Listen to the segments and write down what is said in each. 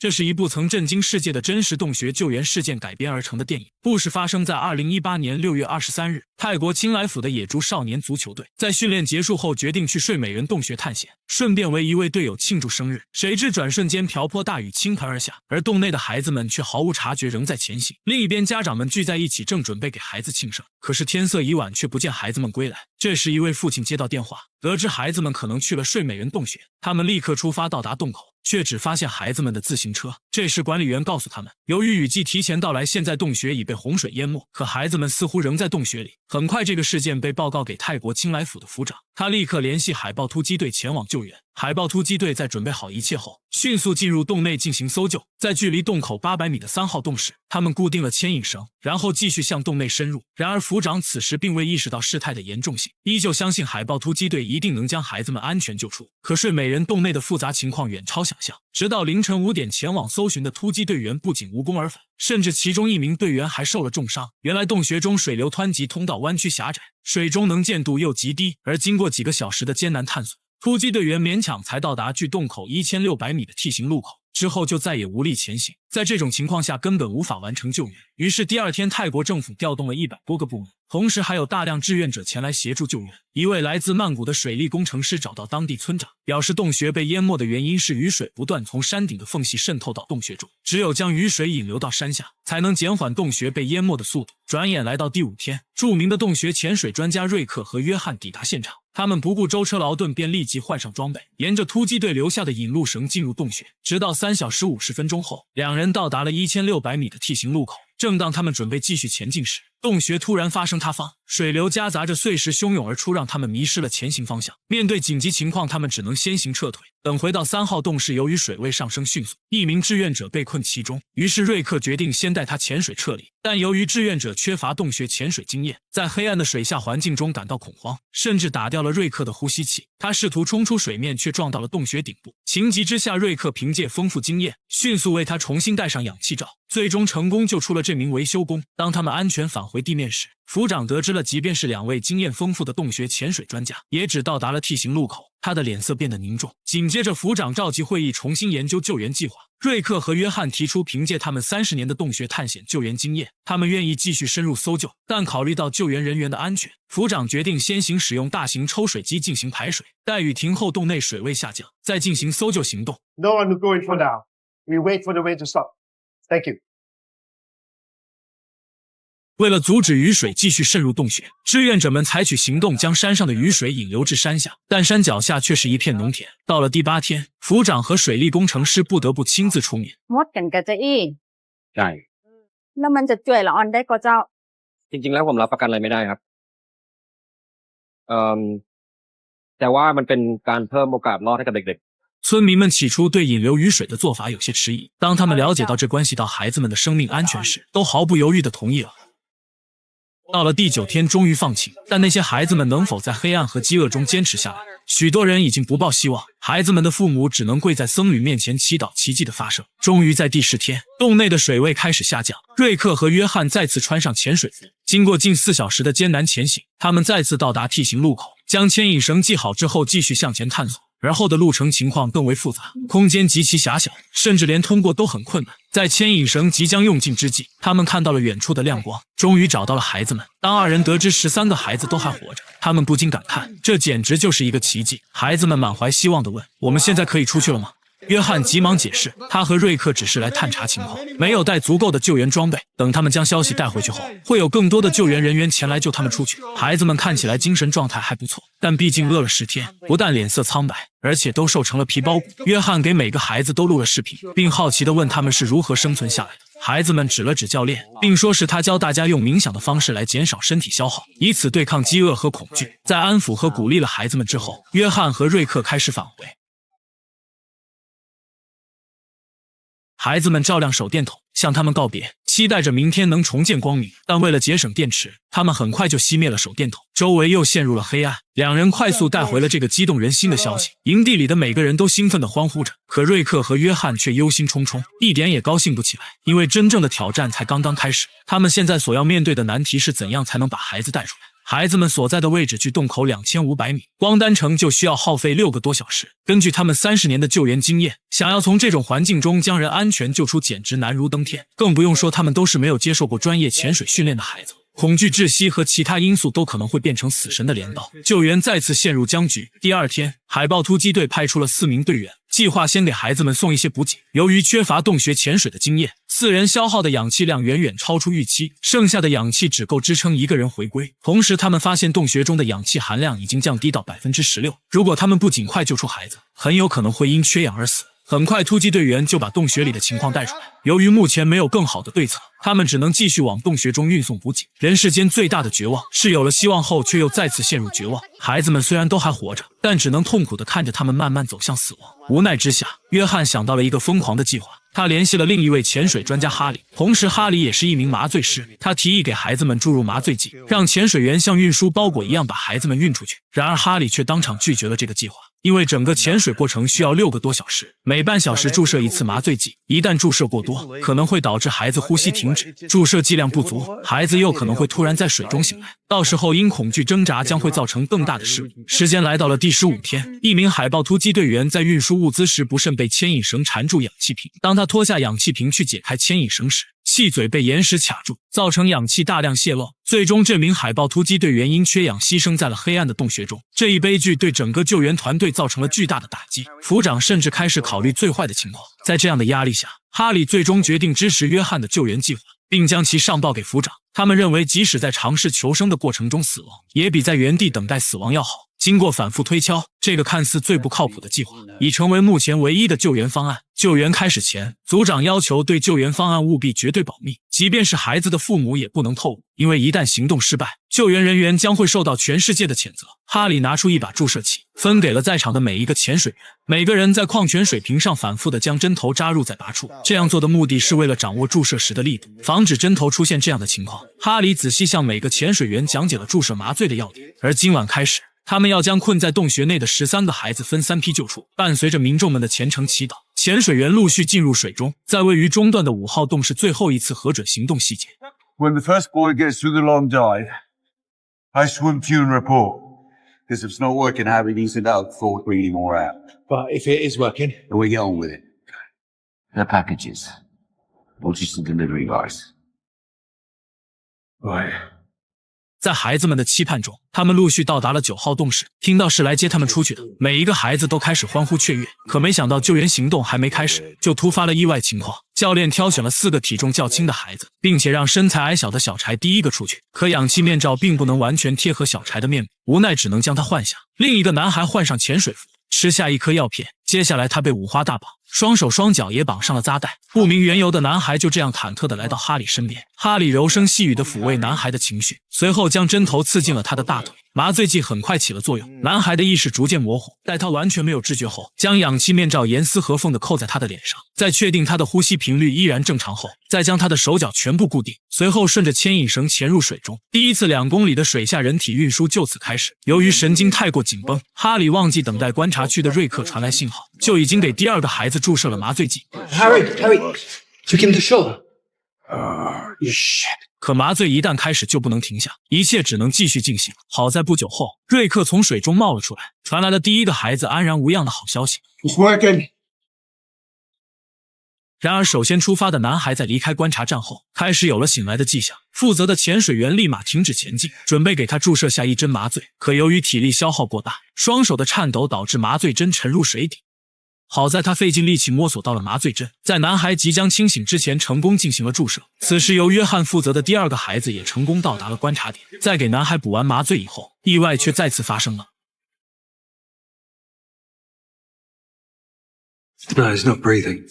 这是一部曾震惊世界的真实洞穴救援事件改编而成的电影。故事发生在2018年6月23日，泰国清莱府的野猪少年足球队在训练结束后决定去睡美人洞穴探险，顺便为一位队友庆祝生日。谁知转瞬间瓢泼大雨倾盆而下，而洞内的孩子们却毫无察觉，仍在前行。另一边，家长们聚在一起，正准备给孩子庆生，可是天色已晚，却不见孩子们归来。这时，一位父亲接到电话，得知孩子们可能去了睡美人洞穴，他们立刻出发到达洞口，却只发现孩子们的自行车。这时管理员告诉他们，由于雨季提前到来，现在洞穴已被洪水淹没，可孩子们似乎仍在洞穴里。很快这个事件被报告给泰国清莱府的府长，他立刻联系海豹突击队前往救援。海豹突击队在准备好一切后，迅速进入洞内进行搜救。在距离洞口800米的3号洞室，他们固定了牵引绳，然后继续向洞内深入。然而府长此时并未意识到事态的严重性，依旧相信海豹突击队一定能将孩子们安全救出。可睡美人洞内的复杂情况远超想象，直到凌晨5点前往搜寻的突击队员不仅无功而返，甚至其中一名队员还受了重伤。原来洞穴中水流湍急，通道弯曲狭窄，水中能见度又极低，而经过几个小时的艰难探索，突击队员勉强才到达距洞口1600米的 T 型路口，之后就再也无力前行。在这种情况下根本无法完成救援，于是第二天泰国政府调动了100多个部门，同时还有大量志愿者前来协助救援。一位来自曼谷的水利工程师找到当地村长，表示洞穴被淹没的原因是雨水不断从山顶的缝隙渗透到洞穴中，只有将雨水引流到山下，才能减缓洞穴被淹没的速度。转眼来到第5天，著名的洞穴潜水专家瑞克和约翰抵达现场，他们不顾舟车劳顿，便立即换上装备，沿着突击队留下的引路绳进入洞穴。直到3小时50分钟后，两人到达了1600米的 T 型路口。正当他们准备继续前进时，洞穴突然发生塌方，水流夹杂着碎石汹涌而出，让他们迷失了前行方向。面对紧急情况，他们只能先行撤退。等回到3号洞室，由于水位上升迅速，一名志愿者被困其中，于是瑞克决定先带他潜水撤离。但由于志愿者缺乏洞穴潜水经验，在黑暗的水下环境中感到恐慌，甚至打掉了瑞克的呼吸器。他试图冲出水面，却撞到了洞穴顶部。情急之下，瑞克凭借丰富经验，迅速为他重新戴上氧气罩，最终成功救出了这名维修工。当他们安全返回地面时，府长得知了，即便是2位经验丰富的洞穴潜水专家，也只到达了 T 型路口。他的脸色变得凝重。紧接着，府长召集会议，重新研究救援计划。瑞克和约翰提出，凭借他们30年的洞穴探险救援经验，他们愿意继续深入搜救。但考虑到救援人员的安全，府长决定先行使用大型抽水机进行排水，待雨停后，洞内水位下降，再进行搜救行动。No one going for now. We wait for the rain to stop. Thank you. 为了阻止雨水继续渗入洞穴，志愿者们采取行动，将山上的雨水引流至山下，但山脚下却是一片农田。到了第8天，府长和水利工程师不得不亲自出面。มดกันกระจะอี้ ใช่ แล้วมันจะช่วยละออนได้ก็เจ้า จริงๆแล้วผมรับประกันอะไรไม่ได้ครับแต่ว่ามันเป็นการเพิ่มโอกาสรอดให้กับเด็กๆ村民们起初对引流雨水的做法有些迟疑，当他们了解到这关系到孩子们的生命安全时，都毫不犹豫地同意了。到了第9天，终于放晴，但那些孩子们能否在黑暗和饥饿中坚持下来？许多人已经不抱希望，孩子们的父母只能跪在僧侣面前祈祷奇迹的发生。终于在第10天，洞内的水位开始下降，瑞克和约翰再次穿上潜水服。经过近4小时的艰难前行，他们再次到达 T 型路口，将牵引绳系好之后，继续向前探索。而后的路程情况更为复杂，空间极其狭小，甚至连通过都很困难。在牵引绳即将用尽之际，他们看到了远处的亮光，终于找到了孩子们。当2人得知13个孩子都还活着，他们不禁感叹，这简直就是一个奇迹。孩子们满怀希望地问，我们现在可以出去了吗？约翰急忙解释，他和瑞克只是来探查情况，没有带足够的救援装备。等他们将消息带回去后，会有更多的救援人员前来救他们出去。孩子们看起来精神状态还不错，但毕竟饿了10天，不但脸色苍白，而且都瘦成了皮包骨。约翰给每个孩子都录了视频，并好奇地问他们是如何生存下来的。孩子们指了指教练，并说是他教大家用冥想的方式来减少身体消耗，以此对抗饥饿和恐惧。在安抚和鼓励了孩子们之后，约翰和瑞克开始返回。孩子们照亮手电筒，向他们告别，期待着明天能重见光明。但为了节省电池，他们很快就熄灭了手电筒，周围又陷入了黑暗。2人快速带回了这个激动人心的消息，营地里的每个人都兴奋地欢呼着，可瑞克和约翰却忧心忡忡，一点也高兴不起来，因为真正的挑战才刚刚开始。他们现在所要面对的难题是怎样才能把孩子带出来。孩子们所在的位置距洞口2500米，光单程就需要耗费6个多小时。根据他们30年的救援经验，想要从这种环境中将人安全救出，简直难如登天。更不用说他们都是没有接受过专业潜水训练的孩子。恐惧、窒息和其他因素都可能会变成死神的镰刀，救援再次陷入僵局。第二天，海豹突击队派出了4名队员，计划先给孩子们送一些补给。由于缺乏洞穴潜水的经验，4人消耗的氧气量远远超出预期，剩下的氧气只够支撑1个人回归。同时，他们发现洞穴中的氧气含量已经降低到 16%， 如果他们不尽快救出孩子，很有可能会因缺氧而死。很快，突击队员就把洞穴里的情况带出来。由于目前没有更好的对策，他们只能继续往洞穴中运送补给。人世间最大的绝望是有了希望后，却又再次陷入绝望。孩子们虽然都还活着，但只能痛苦地看着他们慢慢走向死亡。无奈之下，约翰想到了一个疯狂的计划。他联系了另一位潜水专家哈里，同时哈里也是一名麻醉师。他提议给孩子们注入麻醉剂，让潜水员像运输包裹一样把孩子们运出去。然而哈里却当场拒绝了这个计划，因为整个潜水过程需要6个多小时，每半小时注射1次麻醉剂，一旦注射过多，可能会导致孩子呼吸停止，注射剂量不足，孩子又可能会突然在水中醒来，到时候因恐惧挣扎将会造成更大的事故。时间来到了第15天，一名海豹突击队员在运输物资时不慎被牵引绳缠住氧气瓶，当他脱下氧气瓶去解开牵引绳时，气嘴被岩石卡住，造成氧气大量泄漏。最终，这名海豹突击队员因缺氧牺牲在了黑暗的洞穴中。这一悲剧对整个救援团队造成了巨大的打击，副长甚至开始考虑最坏的情况。在这样的压力下，哈里最终决定支持约翰的救援计划，并将其上报给副长。他们认为，即使在尝试求生的过程中死亡，也比在原地等待死亡要好。经过反复推敲，这个看似最不靠谱的计划已成为目前唯一的救援方案。救援开始前，组长要求对救援方案务必绝对保密，即便是孩子的父母也不能透露，因为一旦行动失败，救援人员将会受到全世界的谴责。哈里拿出一把注射器，分给了在场的每一个潜水员，每个人在矿泉水瓶上反复地将针头扎入在拔处。这样做的目的是为了掌握注射时的力度，防止针头出现这样的情况。哈里仔细向每个潜水员讲解了注射麻醉的要点，而今晚开始，他们要将困在洞穴内的13个孩子分3批救出。伴随着民众们的虔诚祈祷，潜水员陆续进入水中。在位于中段的5号洞是最后一次核准行动细节。When the first boy gets through the long dive, I swim to you and report. Because if it's not working, how we need to know before we bring any more out. But if it is working, Then we get on with it. The packages. Or just the delivery guys. right. 在孩子们的期盼中，他们陆续到达了9号洞时，听到是来接他们出去的，每一个孩子都开始欢呼雀跃。可没想到救援行动还没开始，就突发了意外情况。教练挑选了4个体重较轻的孩子，并且让身材矮小的小柴第一个出去。可氧气面罩并不能完全贴合小柴的面部，无奈只能将它换下。另一个男孩换上潜水服，吃下1颗药片，接下来他被五花大绑，双手双脚也绑上了扎带。不明缘由的男孩就这样忐忑地来到哈里身边，哈里柔声细语地抚慰男孩的情绪，随后将针头刺进了他的大腿。麻醉剂很快起了作用，男孩的意识逐渐模糊。待他完全没有知觉后，将氧气面罩严丝合缝地扣在他的脸上，在确定他的呼吸频率依然正常后，再将他的手脚全部固定，随后顺着牵引绳潜入水中。第一次2公里的水下人体运输就此开始。由于神经太过紧绷，哈里忘记等待观察区的瑞克传来信号，就已经给第2个孩子注射了麻醉剂。 Harry, took him to shore. You shit. 可麻醉一旦开始就不能停下，一切只能继续进行。好在不久后，瑞克从水中冒了出来，传来了第1个孩子安然无恙的好消息。 It's working. 然而，首先出发的男孩在离开观察站后，开始有了醒来的迹象。负责的潜水员立马停止前进，准备给他注射下1针麻醉。可由于体力消耗过大，双手的颤抖导致麻醉针沉入水底。好在他费尽力气摸索到了麻醉针，在男孩即将清醒之前成功进行了注射。此时由约翰负责的第2个孩子也成功到达了观察点。在给男孩补完麻醉以后，意外却再次发生了。 No, he's not breathing.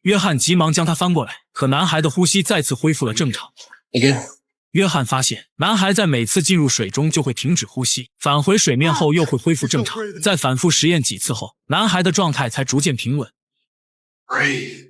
约翰急忙将他翻过来，可男孩的呼吸再次恢复了正常。 Again. 约翰发现，男孩在每次进入水中就会停止呼吸，返回水面后又会恢复正常。在反复实验几次后，男孩的状态才逐渐平稳。 Breathe.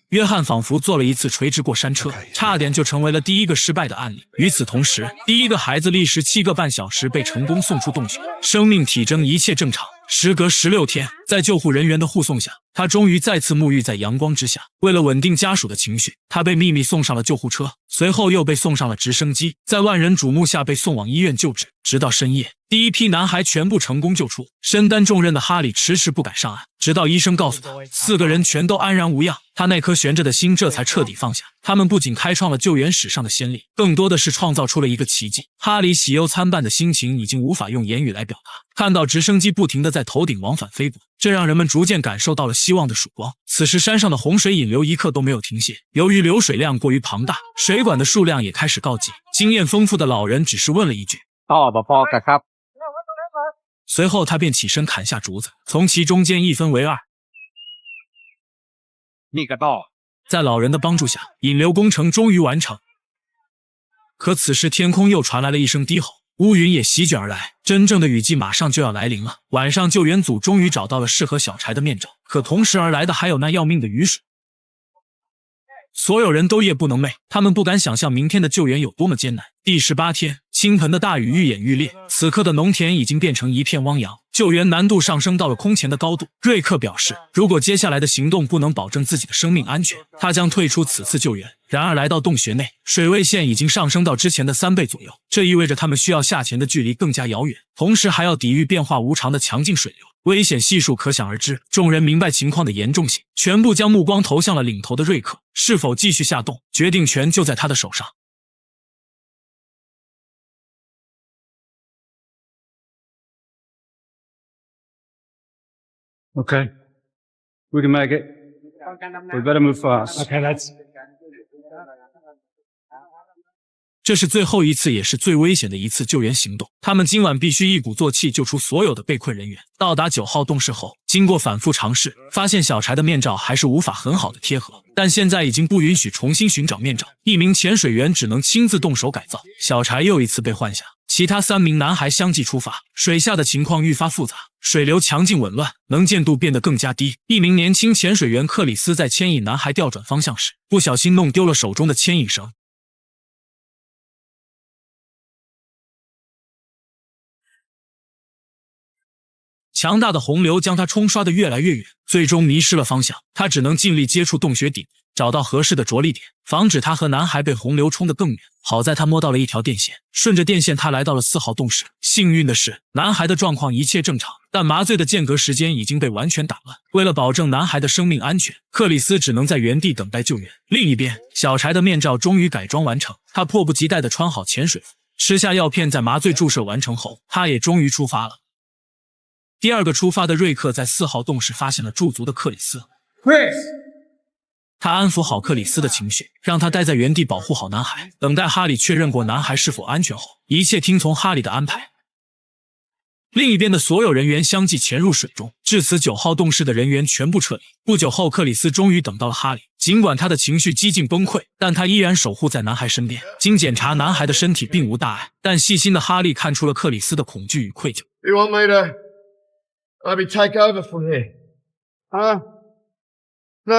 约翰仿佛做了一次垂直过山车，差点就成为了第1个失败的案例。与此同时，第1个孩子历时7个半小时被成功送出洞穴，生命体征一切正常。时隔16天，在救护人员的护送下，他终于再次沐浴在阳光之下。为了稳定家属的情绪，他被秘密送上了救护车，随后又被送上了直升机，在万人瞩目下被送往医院救治。直到深夜，第一批男孩全部成功救出。身担重任的哈里迟迟不敢上岸，直到医生告诉他4个人全都安然无恙，他那颗悬着的心这才彻底放下。他们不仅开创了救援史上的先例，更多的是创造出了一个奇迹。哈里喜忧参半的心情已经无法用言语来表达。看到直升机不停地在头顶往返飞过，这让人们逐渐感受到了希望的曙光。此时山上的洪水引流一刻都没有停歇，由于流水量过于庞大，水管的数量也开始告急。经验丰富的老人只是问了一句 ท่อบ่พอกันครับ 随后他便起身砍下竹子，从其中间一分为二。 นี่ก็ต่อ 在老人的帮助下，引流工程终于完成。可此时天空又传来了一声低吼，乌云也席卷而来，真正的雨季马上就要来临了。晚上救援组终于找到了适合小柴的面罩，可同时而来的还有那要命的雨水。所有人都夜不能寐，他们不敢想象明天的救援有多么艰难。第18天，倾盆的大雨愈演愈烈，此刻的农田已经变成一片汪洋，救援难度上升到了空前的高度。瑞克表示，如果接下来的行动不能保证自己的生命安全，他将退出此次救援。然而来到洞穴内，水位线已经上升到之前的3倍左右，这意味着他们需要下潜的距离更加遥远，同时还要抵御变化无常的强劲水流，危险系数可想而知。众人明白情况的严重性，全部将目光投向了领头的瑞克，是否继续下洞，决定权就在他的手上。Okay. We can make it. We better move fast. Okay, let's. 这是最后一次也是最危险的一次救援行动，他们今晚必须一鼓作气救出所有的被困人员。到达9号洞室后，经过反复尝试，发现小柴的面罩还是无法很好的贴合，但现在已经不允许重新寻找面罩，一名潜水员只能亲自动手改造。小柴又一次被换下，其他3名男孩相继出发，水下的情况愈发复杂，水流强劲紊乱，能见度变得更加低。一名年轻潜水员克里斯在牵引男孩调转方向时，不小心弄丢了手中的牵引绳。强大的洪流将他冲刷得越来越远，最终迷失了方向。他只能尽力接触洞穴顶，找到合适的着力点，防止他和男孩被洪流冲得更远。好在他摸到了一条电线，顺着电线他来到了4号洞室。幸运的是，男孩的状况一切正常，但麻醉的间隔时间已经被完全打乱。为了保证男孩的生命安全，克里斯只能在原地等待救援。另一边，小柴的面罩终于改装完成，他迫不及待地穿好潜水服，吃下药片，在麻醉注射完成后，他也终于出发了。第2个出发的瑞克在4号洞室发现了驻足的克里斯。他安抚好克里斯的情绪，让他待在原地保护好男孩，等待哈里确认过男孩是否安全后，一切听从哈里的安排。另一边的所有人员相继潜入水中，至此9号洞室的人员全部撤离。不久后，克里斯终于等到了哈里，尽管他的情绪几近崩溃，但他依然守护在男孩身边。经检查，男孩的身体并无大碍，但细心的哈利看出了克里斯的恐惧与愧疚。You want me to maybe take over from here? No. I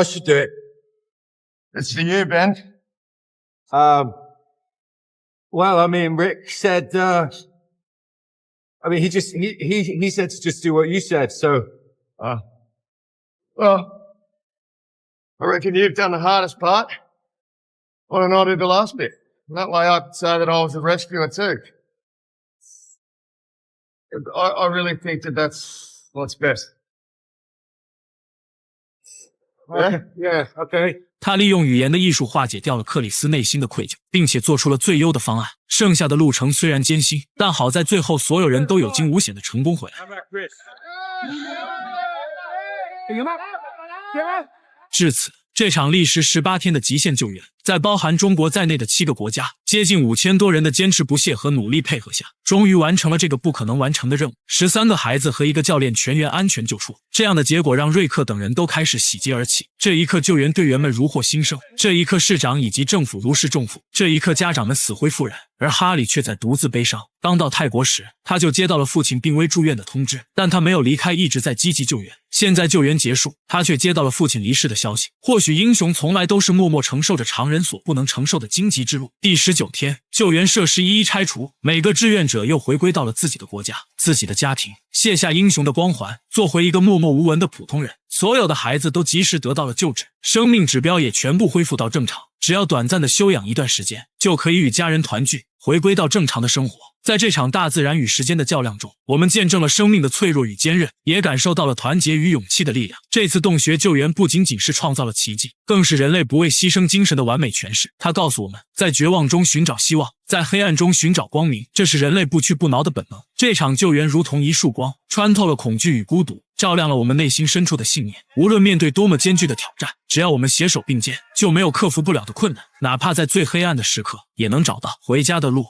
should do it. It's for you, Ben. Well, I mean, Rick said, I mean, he said to just do what you said, so, well, I reckon you've done the hardest part. Why don't I do the last bit? That way I can say that I was a rescuer too. I really think that that's what's best. Yeah, okay. 他利用语言的艺术化解掉了克里斯内心的愧疚，并且做出了最优的方案。剩下的路程虽然艰辛，但好在最后所有人都有惊无险的成功回来。至此，这场历时18天的极限救援，在包含中国在内的7个国家，接近5000多人的坚持不懈和努力配合下，终于完成了这个不可能完成的任务。13个孩子和1个教练全员安全救出，这样的结果让瑞克等人都开始喜极而泣。这一刻，救援队员们如获新生；这一刻，市长以及政府如释重负；这一刻，家长们死灰复燃。而哈里却在独自悲伤。刚到泰国时，他就接到了父亲病危住院的通知，但他没有离开，一直在积极救援。现在救援结束，他却接到了父亲离世的消息。或许英雄从来都是默默承受着常人人所不能承受的荆棘之路。第19天，救援设施一一拆除，每个志愿者又回归到了自己的国家、自己的家庭，卸下英雄的光环，做回一个默默无闻的普通人。所有的孩子都及时得到了救治，生命指标也全部恢复到正常，只要短暂的休养一段时间，就可以与家人团聚，回归到正常的生活。在这场大自然与时间的较量中，我们见证了生命的脆弱与坚韧，也感受到了团结与勇气的力量。这次洞穴救援不仅仅是创造了奇迹，更是人类不畏牺牲精神的完美诠释。它告诉我们，在绝望中寻找希望，在黑暗中寻找光明，这是人类不屈不挠的本能。这场救援如同一束光，穿透了恐惧与孤独，照亮了我们内心深处的信念。无论面对多么艰巨的挑战，只要我们携手并肩，就没有克服不了的困难。哪怕在最黑暗的时刻，也能找到回家的路。